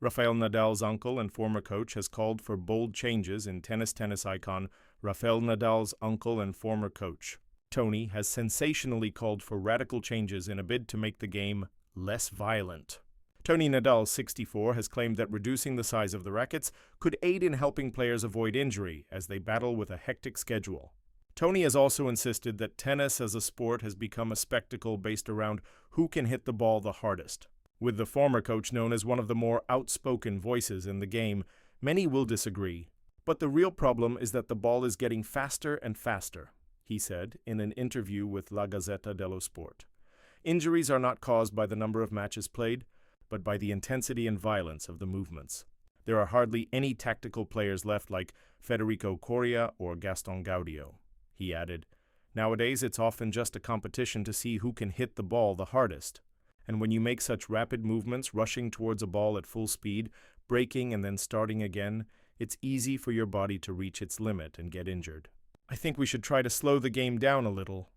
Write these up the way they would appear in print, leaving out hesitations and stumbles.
Rafael Nadal's uncle and former coach has called for bold changes in tennis icon Rafael Nadal's uncle and former coach. Tony has sensationally called for radical changes in a bid to make the game less violent. Tony Nadal, 64, has claimed that reducing the size of the rackets could aid in helping players avoid injury as they battle with a hectic schedule. Tony has also insisted that tennis as a sport has become a spectacle based around who can hit the ball the hardest. With the former coach known as one of the more outspoken voices in the game, many will disagree. But the real problem is that the ball is getting faster and faster, he said in an interview with La Gazzetta dello Sport. Injuries are not caused by the number of matches played, but by the intensity and violence of the movements. There are hardly any tactical players left like Federico Coria or Gaston Gaudio, he added. Nowadays, it's often just a competition to see who can hit the ball the hardest. And when you make such rapid movements, rushing towards a ball at full speed, braking and then starting again, it's easy for your body to reach its limit and get injured. I think we should try to slow the game down a little.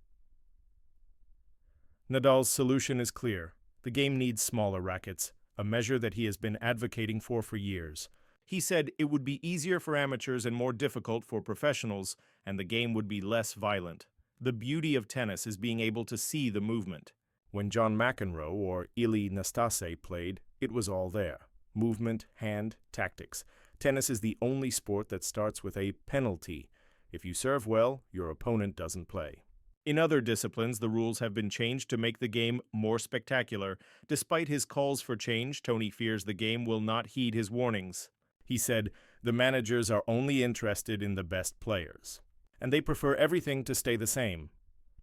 Nadal's solution is clear. The game needs smaller rackets, a measure that he has been advocating for years. He said it would be easier for amateurs and more difficult for professionals, and the game would be less violent. The beauty of tennis is being able to see the movement. When John McEnroe or Ilie Nastase played, it was all there. Movement, hand, tactics. Tennis is the only sport that starts with a penalty. If you serve well, your opponent doesn't play. In other disciplines, the rules have been changed to make the game more spectacular. Despite his calls for change, Tony fears the game will not heed his warnings. He said, "The managers are only interested in the best players, and they prefer everything to stay the same."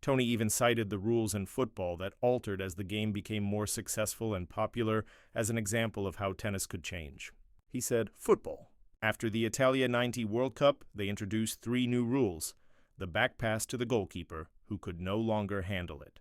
Tony even cited the rules in football that altered as the game became more successful and popular as an example of how tennis could change. He said, "Football. After the Italia '90 World Cup, they introduced 3 new rules. The back pass to the goalkeeper, who could no longer handle it.